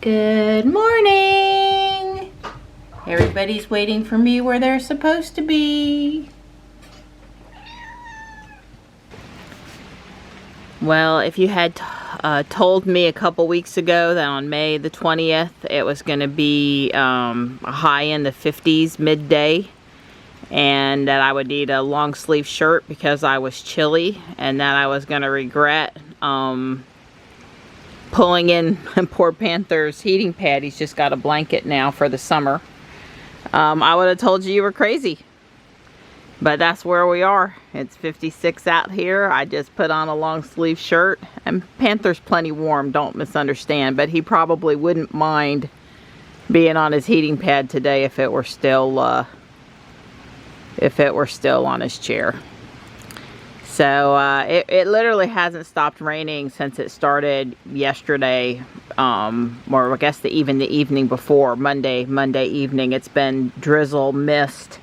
Good morning! Everybody's waiting for me where they're supposed to be. Well, if you had told me a couple weeks ago that on May the 20th it was going to be a high in the 50s midday, and that I would need a long sleeve shirt because I was chilly, and that I was going to regret pulling in poor Panther's heating pad. He's just got a blanket now for the summer. I would have told you were crazy. But that's where we are. It's 56 out here. I just put on a long sleeve shirt. And Panther's plenty warm, don't misunderstand. But he probably wouldn't mind being on his heating pad today if it were still on his chair. So it literally hasn't stopped raining since it started yesterday, or I guess even the evening before, Monday evening. It's been drizzle, mist,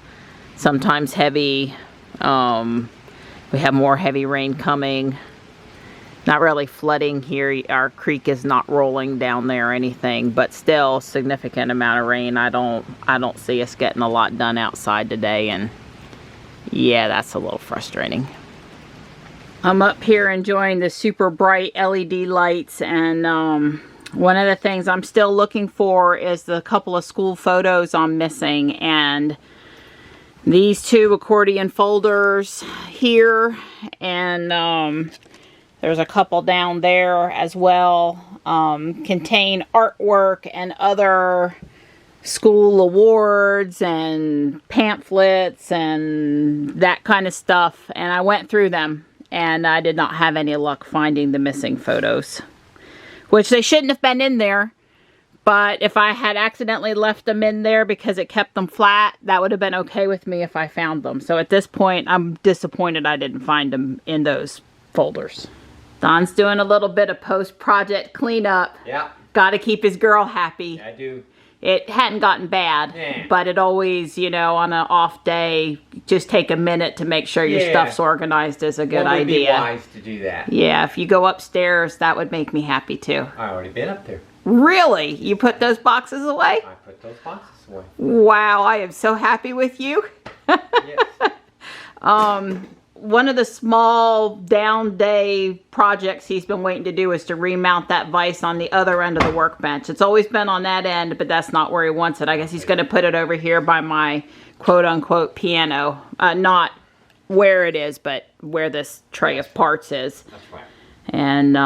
sometimes heavy. We have more heavy rain coming. Not really flooding here. Our creek is not rolling down there or anything, but still significant amount of rain. I don't see us getting a lot done outside today, and yeah, that's a little frustrating. I'm up here enjoying the super bright LED lights, and one of the things I'm still looking for is the couple of school photos I'm missing, and these two accordion folders here, and there's a couple down there as well, contain artwork and other school awards and pamphlets and that kind of stuff, and I went through them. And I did not have any luck finding the missing photos, which they shouldn't have been in there. But if I had accidentally left them in there because it kept them flat, that would have been okay with me if I found them. So at this point, I'm disappointed I didn't find them in those folders. Don's doing a little bit of post-project cleanup. Yeah. Got to keep his girl happy. I do. It hadn't gotten bad, but it always, you know, on an off day, just take a minute to make sure your stuff's organized is a good idea. It would be wise to do that. Yeah, if you go upstairs, that would make me happy too. I already been up there. Really? You put those boxes away? I put those boxes away. Wow, I am so happy with you. Yes. One of the small down day projects he's been waiting to do is to remount that vise on the other end of the workbench. It's always been on that end, but that's not where he wants it. I guess he's going to put it over here by my quote-unquote piano. Not where it is, but where this tray of parts is. That's right. And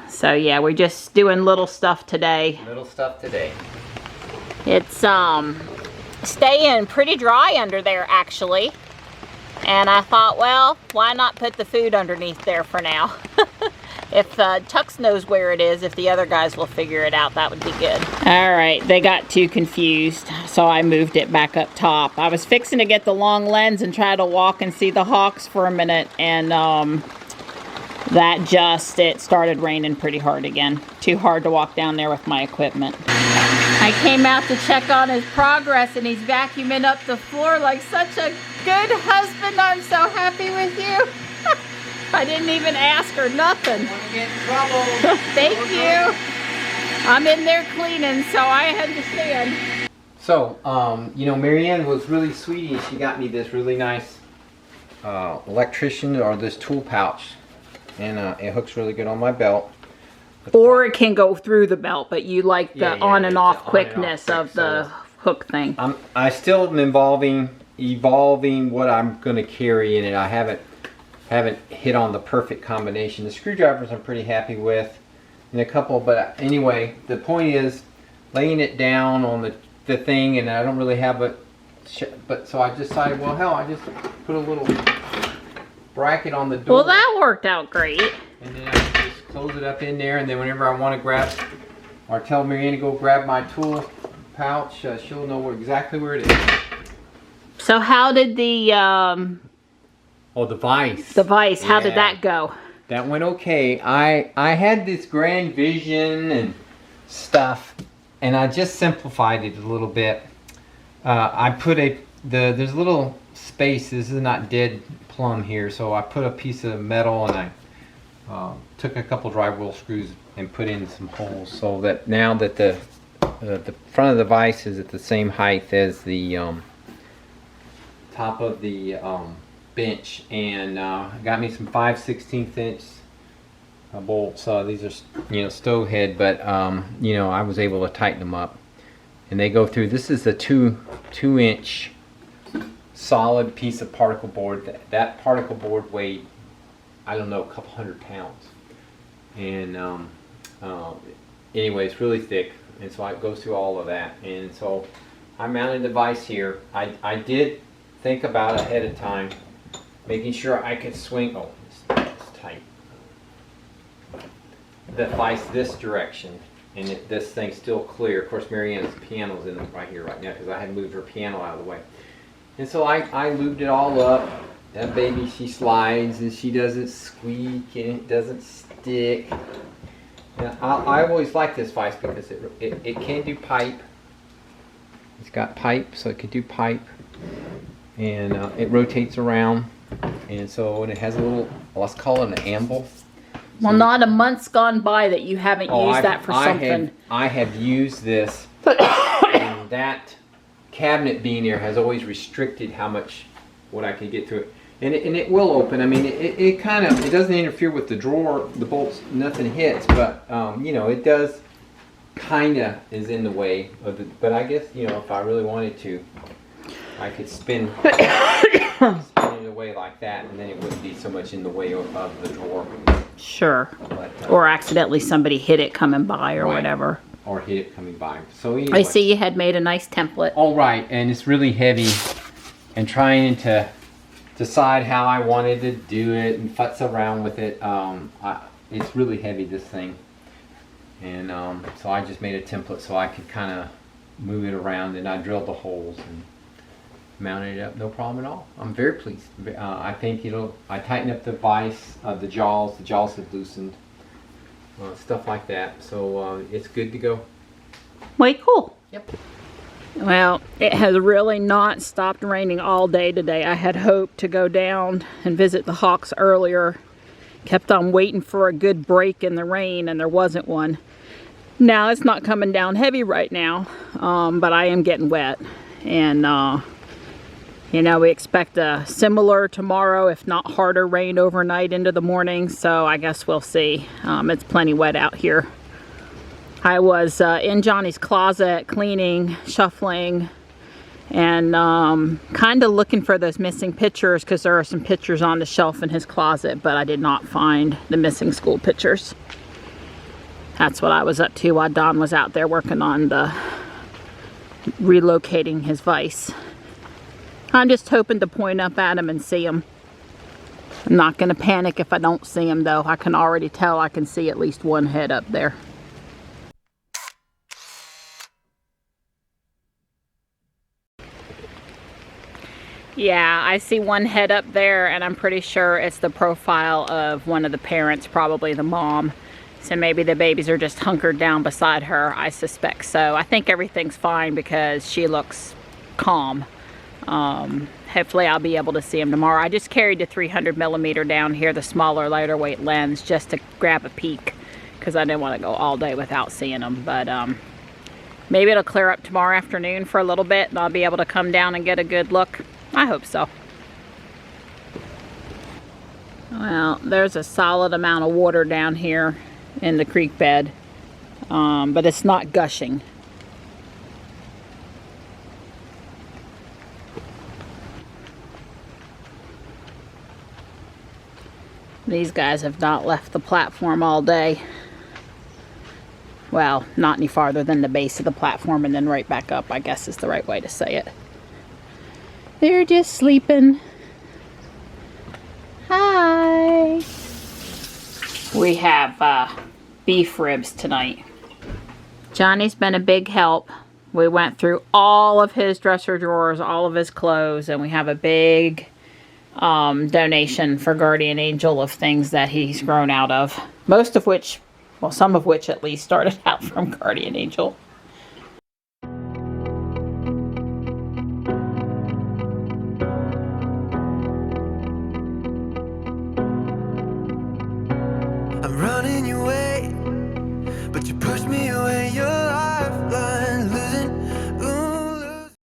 so yeah, we're just doing little stuff today. Little stuff today. It's staying pretty dry under there, actually. And I thought, well, why not put the food underneath there for now? If Tux knows where it is, if the other guys will figure it out, that would be good. All right, they got too confused, so I moved it back up top. I was fixing to get the long lens and try to walk and see the hawks for a minute, and it started raining pretty hard again. Too hard to walk down there with my equipment. I came out to check on his progress, and he's vacuuming up the floor like such a good husband. I'm so happy with you. I didn't even ask her nothing. Don't want to get in trouble. Thank you. I'm in there cleaning, so I understand. So, you know, Marianne was really sweet, and she got me this really nice electrician, or this tool pouch, and it hooks really good on my belt. Or it can go through the belt, but you like the on and off quickness of the hook thing. I still am evolving what I'm going to carry in it. I haven't hit on the perfect combination. The screwdrivers I'm pretty happy with, and a couple. But anyway, the point is laying it down on the thing, and I don't really have it. But so I decided, well, hell, I just put a little bracket on the door. Well, that worked out great. And then I just close it up in there, and then whenever I want to grab, or tell Marianne to go grab my tool pouch, she'll know exactly where it is. So how did the the vise. The vise, how did that go? That went okay. I had this grand vision and stuff, and I just simplified it a little bit. I put there's a little space. This is not dead plumb here, so I put a piece of metal, and I took a couple drywall screws and put in some holes so that now that the front of the vise is at the same height as the top of the bench, and got me some 5/16 inch bolts. These are stove head, but I was able to tighten them up, and they go through. This is a 2-inch solid piece of particle board. That particle board weighed, I don't know, a couple hundred pounds, and anyway, it's really thick, and so it goes through all of that. And so I mounted the vise here. I did think about ahead of time, making sure I could swing. Oh, it's tight. The vise this direction, and this thing's still clear. Of course, Marianne's piano's in right here right now because I had moved her piano out of the way. And so I lubed it all up. That baby, she slides and she doesn't squeak and it doesn't stick. And I always like this vise because it can do pipe. It's got pipe, so it can do pipe, and it rotates around, and so it has a little, let's call it an anvil. Well, so not a month's gone by that you haven't used that for something. I have used this, and that cabinet being there has always restricted what I can get through it. And it will open. I mean, it kind of, it doesn't interfere with the drawer, the bolts, nothing hits, but it does kind of is in the way of the, but I guess, if I really wanted to, I could spin it away like that, and then it wouldn't be so much in the way of the drawer. Sure. But, or accidentally somebody hit it coming by or whatever. Or hit it coming by. So anyway. I see you had made a nice template. All right, and it's really heavy, and trying to decide how I wanted to do it and futz around with it. It's really heavy, this thing, and so I just made a template so I could kind of move it around, and I drilled the holes and mounted it up, no problem at all. I'm very pleased. I think I tightened up the vise, the jaws have loosened, stuff like that, so it's good to go. Way cool. Yep. Well, it has really not stopped raining all day today. I had hoped to go down and visit the Hawks earlier. Kept on waiting for a good break in the rain, and there wasn't one. Now, it's not coming down heavy right now, but I am getting wet. And, we expect a similar tomorrow, if not harder, rain overnight into the morning. So I guess we'll see. It's plenty wet out here. I was in Johnny's closet cleaning, shuffling, and kind of looking for those missing pictures because there are some pictures on the shelf in his closet, but I did not find the missing school pictures. That's what I was up to while Don was out there working on relocating his vise. I'm just hoping to point up at him and see him. I'm not going to panic if I don't see him, though. I can already tell I can see at least one head up there. Yeah, I see one head up there, and I'm pretty sure it's the profile of one of the parents, probably the mom. So maybe the babies are just hunkered down beside her, I suspect so. I think everything's fine because she looks calm. Hopefully I'll be able to see them tomorrow. I just carried the 300mm down here, the smaller, lighter weight lens, just to grab a peek because I didn't want to go all day without seeing them. But maybe it'll clear up tomorrow afternoon for a little bit, and I'll be able to come down and get a good look. I hope so. Well, there's a solid amount of water down here in the creek bed, but it's not gushing. These guys have not left the platform all day. Well, not any farther than the base of the platform and then right back up, I guess is the right way to say it. They're just sleeping. Hi. We have beef ribs tonight. Johnny's been a big help. We went through all of his dresser drawers, all of his clothes, and we have a big donation for Guardian Angel of things that he's grown out of. Most of which, well, some of which at least started out from Guardian Angel. I'm running